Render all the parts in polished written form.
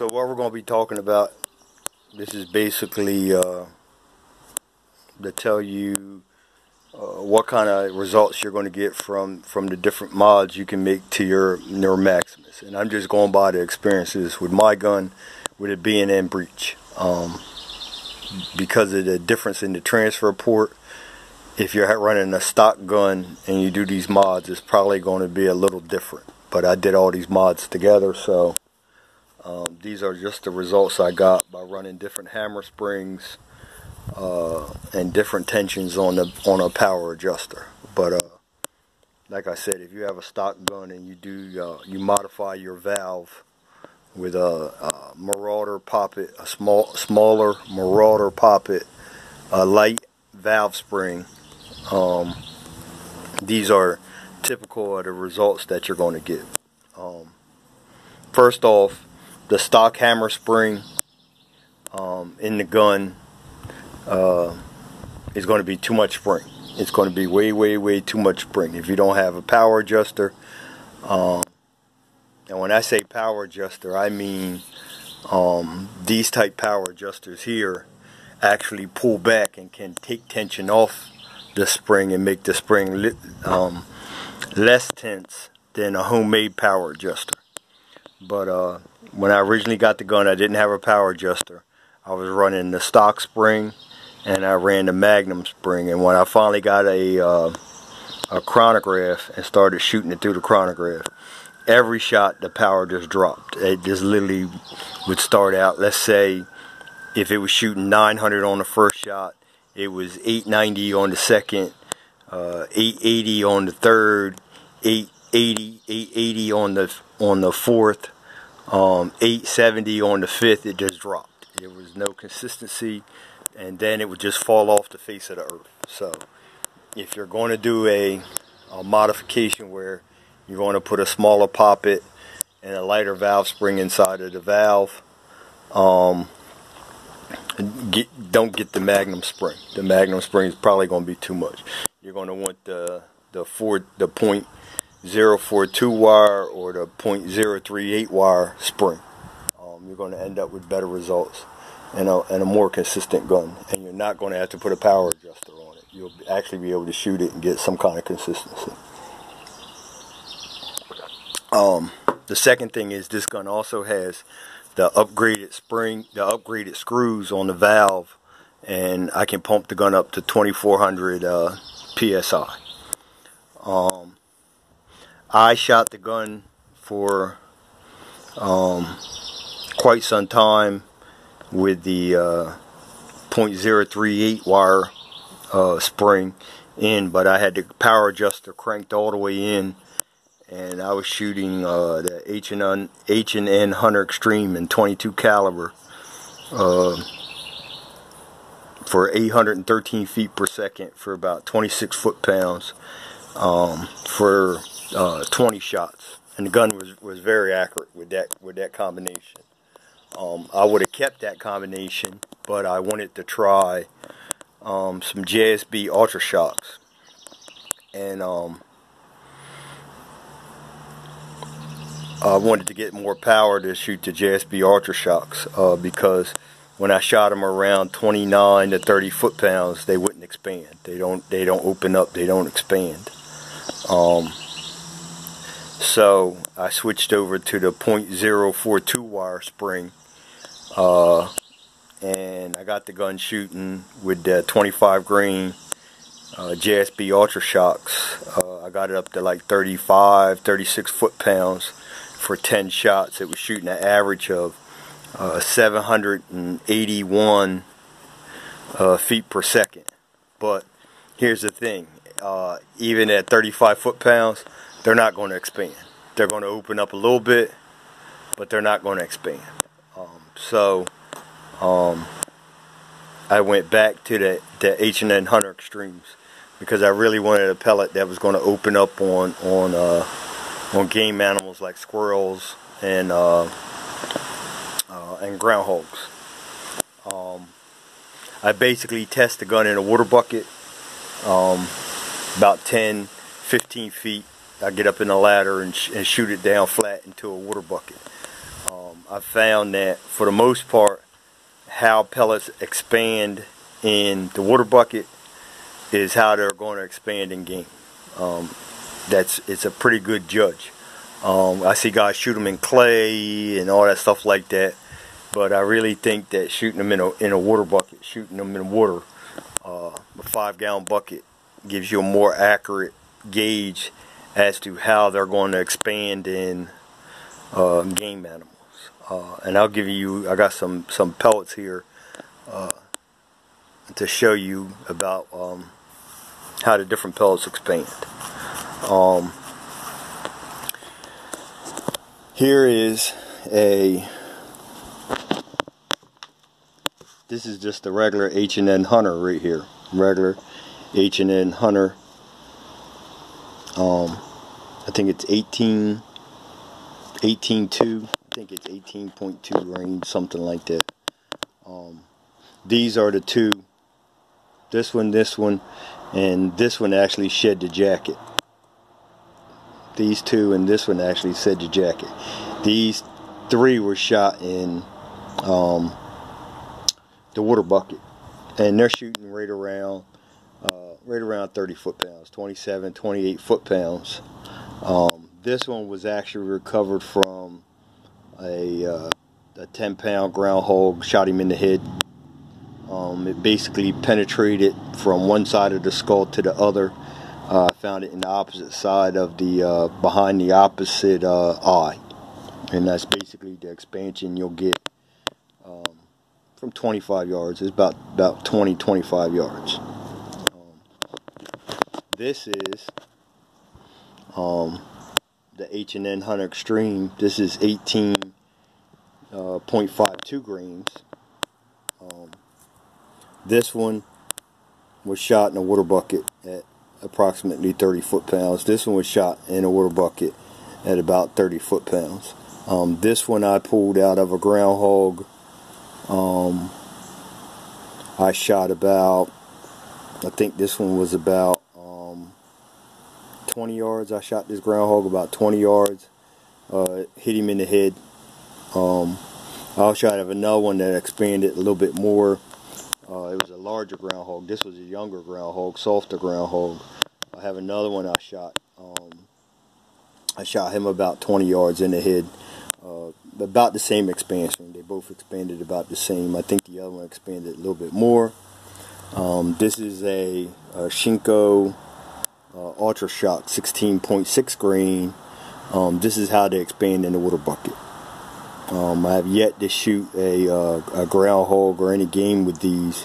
So what we're going to be talking about, this is basically to tell you what kind of results you're going to get from the different mods you can make to your Maximus. And I'm just going by the experiences with my gun with a BNM breech. Because of the difference in the transfer port, if you're running a stock gun and you do these mods, it's probably going to be a little different. But I did all these mods together, so these are just the results I got by running different hammer springs and different tensions on a power adjuster. But like I said, if you have a stock gun and you modify your valve with a Marauder poppet, a smaller Marauder poppet, a light valve spring, these are typical of the results that you're going to get. First off, the stock hammer spring in the gun is going to be too much spring. It's going to be way too much spring if you don't have a power adjuster. And when I say power adjuster, I mean these type power adjusters here actually pull back and can take tension off the spring and make the spring less tense than a homemade power adjuster. But when I originally got the gun, I didn't have a power adjuster. I was running the stock spring and I ran the Magnum spring. And when I finally got a chronograph and started shooting it through the chronograph, every shot the power just dropped. It just literally would start out, let's say if it was shooting 900 on the first shot, it was 890 on the second, 880 on the third, 880 on the fourth, 870 on the fifth. It just dropped. There was no consistency, and then it would just fall off the face of the earth. So if you're going to do a modification where you're going to put a smaller poppet and a lighter valve spring inside of the valve, don't get the Magnum spring. The Magnum spring is probably going to be too much. You're going to want the .042 wire or the .038 wire spring. You're going to end up with better results and a more consistent gun. And you're not going to have to put a power adjuster on it. You'll actually be able to shoot it and get some kind of consistency. The second thing is this gun also has the upgraded spring, the upgraded screws on the valve, and I can pump the gun up to 2400 psi. I shot the gun for quite some time with the .038 wire spring in, but I had the power adjuster cranked all the way in, and I was shooting the H&N Hunter Extreme in 22 caliber for 813 feet per second for about 26 foot-pounds for 20 shots, and the gun was very accurate with that combination. I would have kept that combination, but I wanted to try some JSB Ultra Shocks, and I wanted to get more power to shoot the JSB Ultra Shocks because when I shot them around 29 to 30 foot-pounds, they wouldn't expand. They don't open up. They don't expand. So I switched over to the .042 wire spring, and I got the gun shooting with the 25 grain JSB Ultra Shocks. I got it up to like 35, 36 foot-pounds for 10 shots. It was shooting an average of 781 feet per second. But here's the thing, even at 35 foot-pounds, they're not going to expand. They're going to open up a little bit, but they're not going to expand. So I went back to the H&N Hunter Extremes because I really wanted a pellet that was going to open up on game animals like squirrels and groundhogs. I basically test the gun in a water bucket, about 10-15 feet. I get up in the ladder and shoot it down flat into a water bucket. I found that for the most part, how pellets expand in the water bucket is how they're going to expand in game. It's a pretty good judge. I see guys shoot them in clay and all that stuff like that, but I really think that shooting them in a water bucket, shooting them in water, a 5-gallon bucket, gives you a more accurate gauge as to how they're going to expand in game animals. And I'll give you, I got some pellets here to show you about how the different pellets expand. Here is this is just a regular H&N Hunter right here. Regular H&N Hunter. I think it's 18.2. I think it's 18.2 range, something like that. These are the two. This one, and this one actually shed the jacket. These two and this one actually shed the jacket. These three were shot in the water bucket, and they're shooting right around 30 foot-pounds, 27, 28 foot-pounds. This one was actually recovered from a 10-pound groundhog. Shot him in the head. It basically penetrated from one side of the skull to the other. I found it in the opposite side of the behind the opposite eye, and that's basically the expansion you'll get from 25 yards. It's about 20-25 yards. This is the H&N Hunter Extreme. This is 18.52 grains. This one was shot in a water bucket at approximately 30 foot-pounds. This one was shot in a water bucket at about 30 foot-pounds. This one I pulled out of a groundhog. I shot about, I think this one was about 20 yards. I shot this groundhog about 20 yards. Hit him in the head. I also have another one that expanded a little bit more. It was a larger groundhog. This was a younger groundhog, softer groundhog. I have another one I shot. I shot him about 20 yards in the head. About the same expansion. They both expanded about the same. I think the other one expanded a little bit more. This is a Shinko Ultra Shock 16.6 grain. This is how they expand in the water bucket. I have yet to shoot a groundhog or any game with these.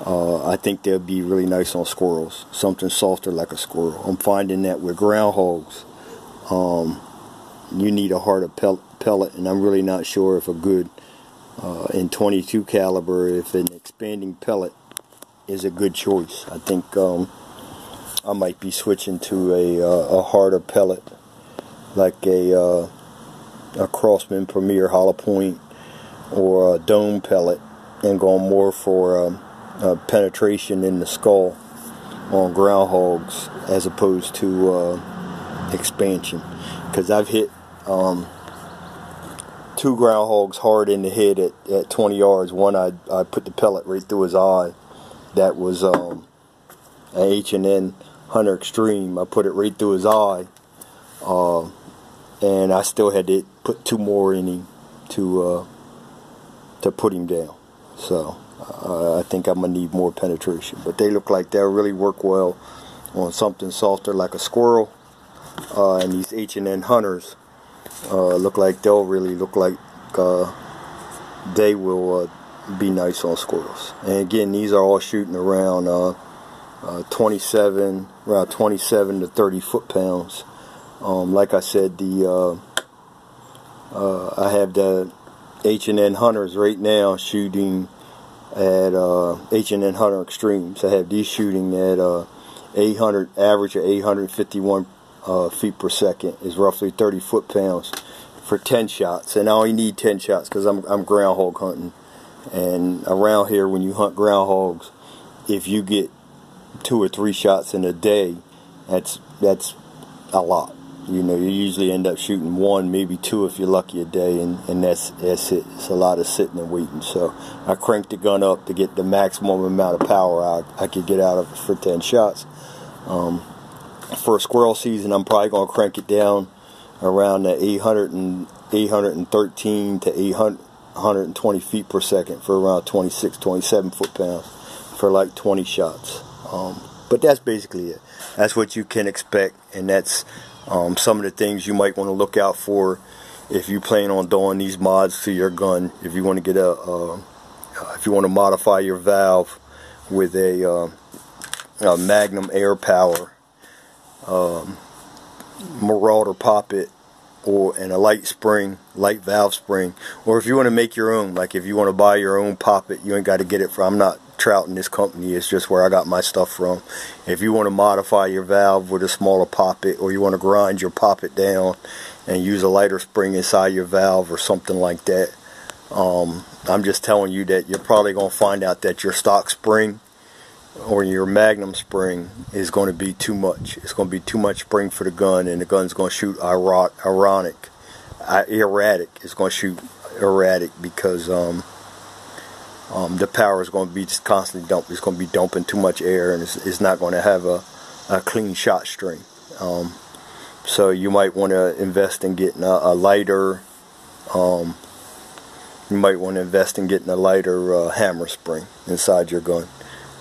I think they'll be really nice on squirrels. Something softer like a squirrel. I'm finding that with groundhogs, you need a harder pellet, and I'm really not sure if a good in 22 caliber, if an expanding pellet is a good choice. I think I might be switching to a harder pellet, like a Crossman Premier Hollow Point or a dome pellet, and going more for penetration in the skull on groundhogs as opposed to expansion. Because I've hit 2 groundhogs hard in the head at 20 yards. One I put the pellet right through his eye. That was an H&N Hunter Extreme. I put it right through his eye, and I still had to put 2 more in him to put him down. So I think I'm gonna need more penetration. But they look like they'll really work well on something softer like a squirrel. And these H&N Hunters look like they'll really look like they will be nice on squirrels. And again, these are all shooting around 27 to 30 foot-pounds. Like I said, I have the H&N Hunters right now shooting at H&N Hunter Extremes. I have these shooting at 800, average of 851 feet per second, is roughly 30 foot-pounds for 10 shots. And I only need 10 shots because I'm groundhog hunting. And around here, when you hunt groundhogs, if you get 2 or 3 shots in a day, that's a lot. You know, you usually end up shooting 1, maybe 2 if you're lucky a day, and that's it. It's a lot of sitting and waiting. So I cranked the gun up to get the maximum amount of power I could get out of it for 10 shots. For squirrel season, I'm probably going to crank it down around the 813 to 820 feet per second for around 26, 27 foot-pounds for like 20 shots. But that's basically it. That's what you can expect, and that's some of the things you might want to look out for if you plan on doing these mods to your gun. If you want to get if you want to modify your valve with a Magnum air power, Marauder poppet, and a light valve spring, or if you want to make your own, like if you want to buy your own poppet, you ain't got to get it from, I'm not trouting this company, it's just where I got my stuff from. If you want to modify your valve with a smaller poppet, or you want to grind your poppet down and use a lighter spring inside your valve or something like that, I'm just telling you that you're probably going to find out that your stock spring or your Magnum spring is going to be too much. It's going to be too much spring for the gun, and the gun's going to shoot erratic. It's going to shoot erratic because the power is going to be just constantly dumping. It's going to be dumping too much air, and it's not going to have a clean shot stream. So you might want to invest in getting a lighter. You might want to invest in getting a lighter hammer spring inside your gun,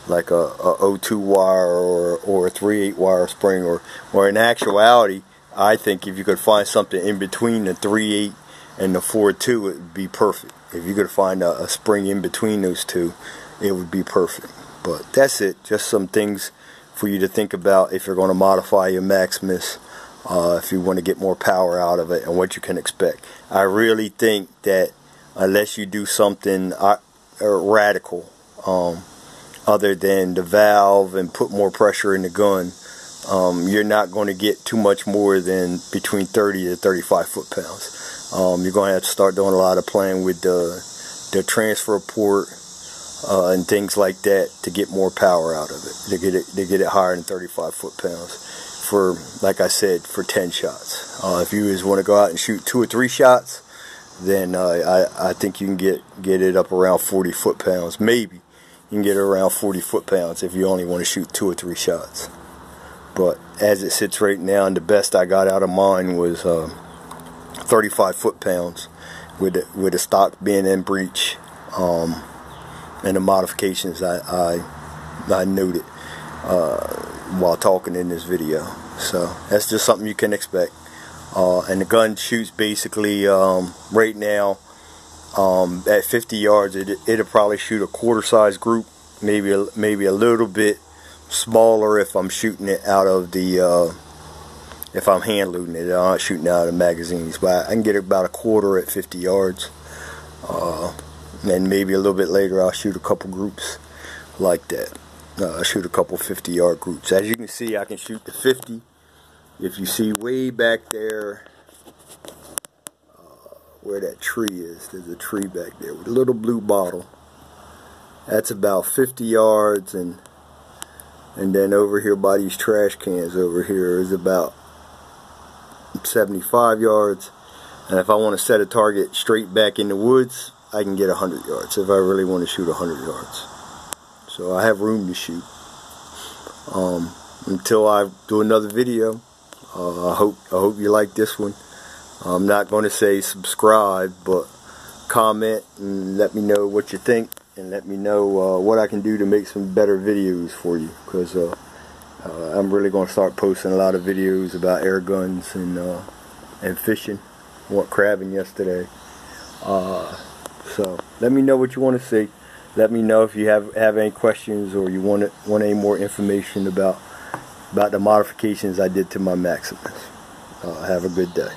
like a 0.2 wire or a 3/8 wire spring, or in actuality, I think if you could find something in between the 3/8 and the 4.2, it would be perfect. If you could find a spring in between those two, it would be perfect. But that's it. Just some things for you to think about if you're going to modify your Maximus, if you want to get more power out of it, and what you can expect. I really think that unless you do something radical, other than the valve and put more pressure in the gun, you're not going to get too much more than between 30 to 35 foot-pounds. You're going to have to start doing a lot of playing with the transfer port and things like that to get more power out of it, to get it higher than 35 foot-pounds. For, like I said, for 10 shots. If you just want to go out and shoot 2 or 3 shots, then I think you can get it up around 40 foot-pounds. Maybe you can get it around 40 foot-pounds if you only want to shoot 2 or 3 shots. But as it sits right now, and the best I got out of mine was 35 foot-pounds with a stock BNM breech, and the modifications I noted while talking in this video. So that's just something you can expect. And the gun shoots basically right now at 50 yards. It'll probably shoot a quarter-size group, maybe a little bit smaller if I'm shooting it out of the if I'm hand loading it. I'm not shooting out of magazines, but I can get about a quarter at 50 yards. And maybe a little bit later I'll shoot a couple groups like that. I shoot a couple 50-yard groups. As you can see, I can shoot to 50. If you see way back there where that tree is, there's a tree back there with a little blue bottle. That's about 50 yards, and then over here by these trash cans over here is about 75 yards. And if I want to set a target straight back in the woods, I can get 100 yards if I really want to shoot 100 yards. So I have room to shoot. Until I do another video, I hope you like this one. I'm not going to say subscribe, but comment and let me know what you think, and let me know what I can do to make some better videos for you, because I'm really going to start posting a lot of videos about air guns and fishing. I went crabbing yesterday. So let me know what you want to see. Let me know if you have any questions, or you want any more information about the modifications I did to my Maximus. Have a good day.